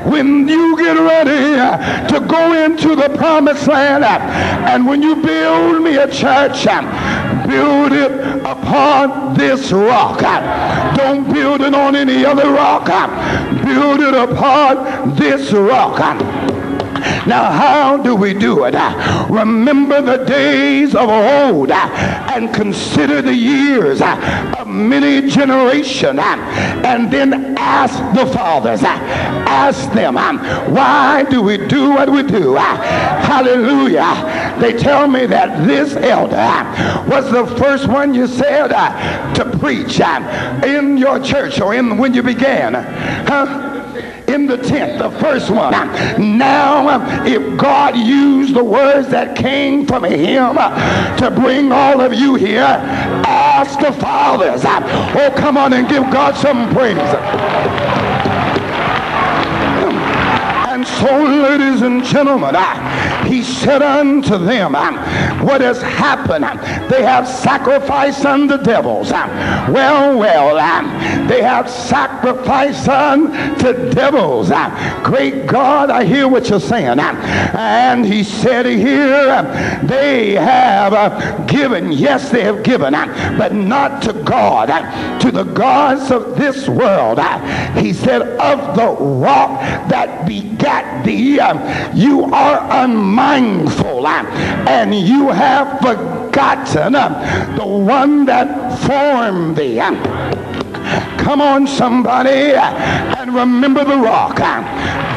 when you get ready to go into the promised land, and when you build me a church, build it upon this rock. Don't build it on any other rock. Build it upon this rock. Now, how do we do it? Remember the days of old and consider the years of many generations, and then ask the fathers, ask them, why do we do what we do? Hallelujah. They tell me that this elder was the first one you said to preach in your church, or when you began. In the tent, the first one. Now, if God used the words that came from him to bring all of you here, ask the fathers. Oh, come on and give God some praise. And so, ladies and gentlemen, he said unto them, what has happened? They have sacrificed unto devils. Well, they have sacrificed unto devils. Great God, I hear what you're saying. And he said here, they have given. Yes, they have given, but not to God, to the gods of this world. He said, of the rock that begat thee, you are unmindful, and you have forgotten the one that formed thee. Come on, somebody, and remember the rock.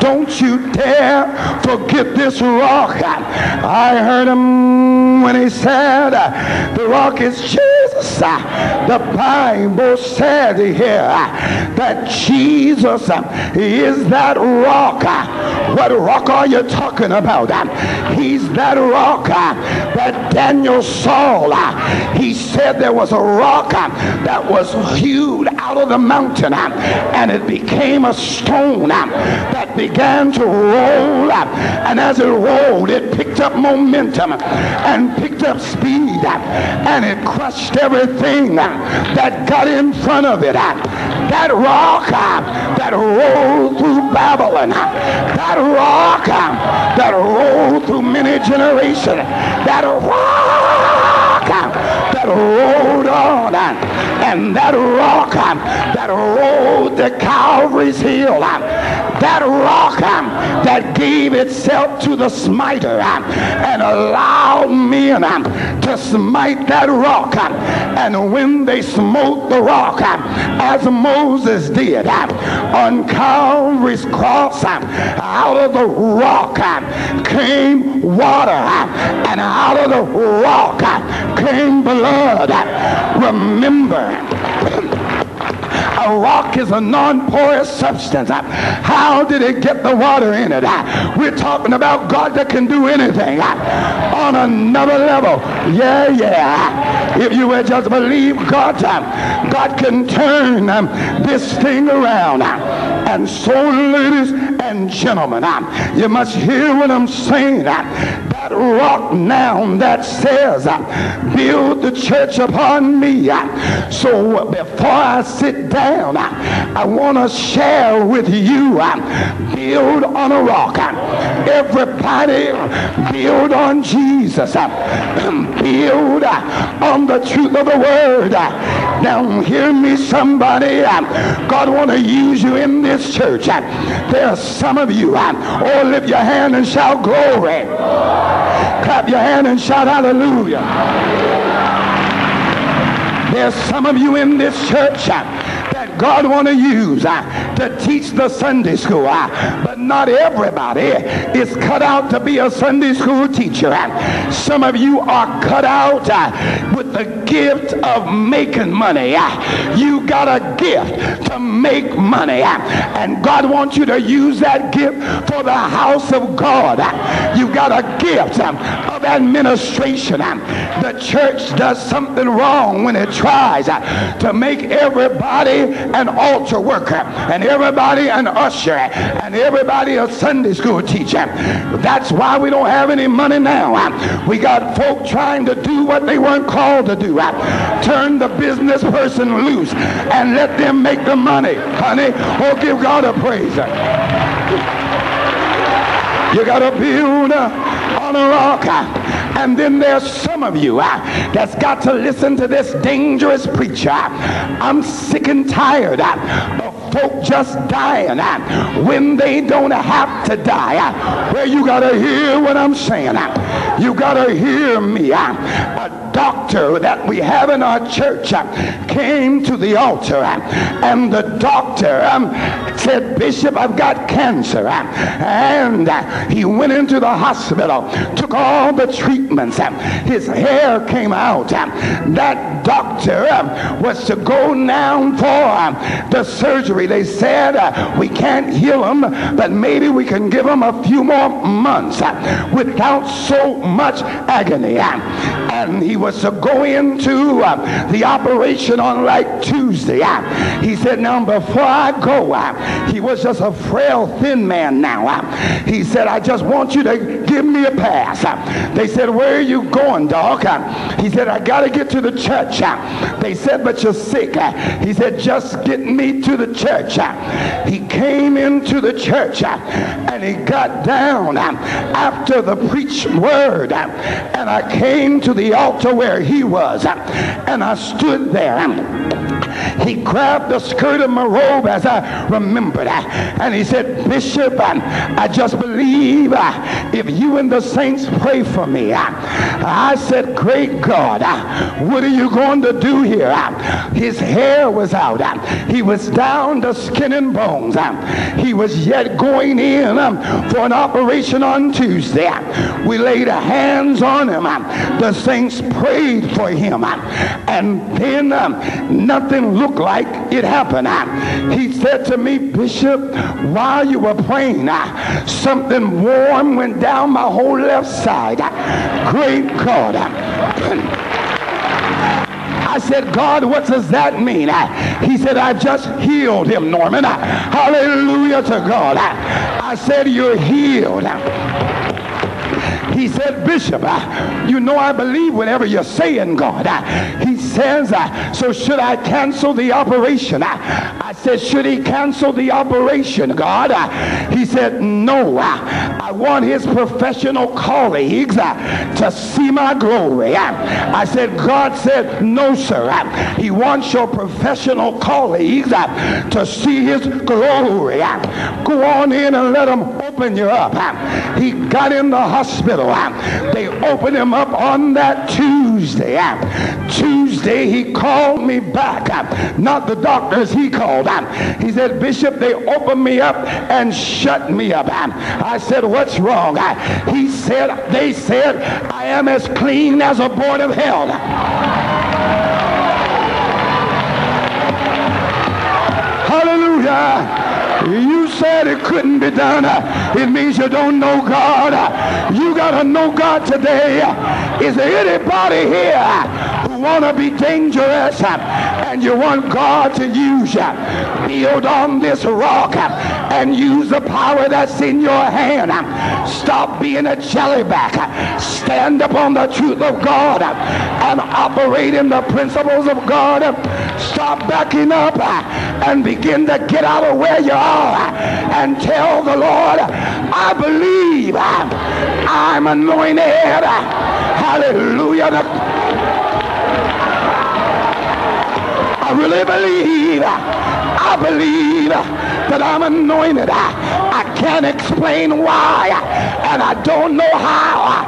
Don't you dare forget this rock. I heard him when he said, the rock is Jesus. The Bible said here that Jesus is that rock. What rock are you talking about? He's that rock that Daniel saw. He said there was a rock that was hewed out of the mountain, and it became a stone that began to roll, and as it rolled, it picked up momentum and picked up speed, and it crushed everything that got in front of it. That rock that rolled through Babylon, that rock that rolled through many generations, that rock that rolled on, and that rock that rolled to Calvary's hill, that rock that gave itself to the smiter and allowed men to smite that rock. And when they smote the rock, as Moses did on Calvary's cross, out of the rock came water, and out of the rock came blood. Remember, a rock is a non-porous substance. How did it get the water in it? We're talking about God that can do anything on another level. Yeah. If you would just believe God, God can turn this thing around. And so, ladies and gentlemen, you must hear what I'm saying. That rock now that says, build the church upon me. So before I sit down, I want to share with you, build on a rock. Everybody build on Jesus. Build on the truth of the word. Now hear me, somebody. God want to use you in this church. There are some of you, oh, lift your hand and shout glory. Clap your hand and shout hallelujah. There's some of you in this church that God want to use to teach the Sunday school, but not everybody is cut out to be a Sunday school teacher. Some of you are cut out with the gift of making money. You got a gift to make money, and God wants you to use that gift for the house of God. You got a gift of of administration. The church does something wrong when it tries to make everybody an altar worker and everybody an usher and everybody a Sunday school teacher. That's why we don't have any money now. We got folk trying to do what they weren't called to do. Turn the business person loose and let them make the money, honey. Oh, give God a praise. You got to build on a rock. And then there's some of you that's got to listen to this dangerous preacher. I'm sick and tired of folk just dying when they don't have to die. Well, you got to hear what I'm saying. You got to hear me. A doctor that we have in our church came to the altar, and the doctor said, Bishop, I've got cancer. And he went into the hospital, took all the treatments. His hair came out. That doctor was to go down for the surgery. They said, we can't heal him, but maybe we can give him a few more months without so much agony. And he was to go into the operation on like Tuesday. He said, now before I go, he was just a frail, thin man now. He said, I just want you to give me a pass. They said, where are you going, dog? He said, I got to get to the church. They said, but you're sick. He said, just get me to the church. He came into the church and he got down after the preached word, and I came to the altar where he was, and I stood there. He grabbed the skirt of my robe as I remembered, and he said, Bishop, I just believe if you and the saints pray for me. I said, great God, what are you going to do here? His hair was out. He was down to skin and bones. He was yet going in for an operation on Tuesday. We laid hands on him. The saints prayed for him, and then nothing looked like it happened. He said to me, Bishop, while you were praying, something warm went down my whole left side. Great God. I said, God, what does that mean? He said, I just healed him, Norman. Hallelujah to God. I said, you're healed. He said, Bishop, you know I believe whatever you're saying, God. He says, so should I cancel the operation? I said, should he cancel the operation, God? He said, no. I want his professional colleagues to see my glory. I said, God said, no, sir. He wants your professional colleagues to see his glory. Go on in and let him open you up. He got in the hospital. They opened him up on that Tuesday. Tuesday, he called me back. Not the doctors, he called. He said, Bishop, they opened me up and shut me up. I said, what's wrong? He said, they said, I am as clean as a board of hell. Hallelujah. You said it couldn't be done. It means you don't know God. You got to know God today. Is there anybody here who want to be dangerous and you want God to use you? Build on this rock and use the power that's in your hand. Stop being a jellyback. Stand up on the truth of God and operate in the principles of God. Stop backing up and begin to get out of where you are and tell the Lord, I believe I'm anointed. Hallelujah. I really believe. I believe that I'm anointed. I can't explain why, and I don't know how,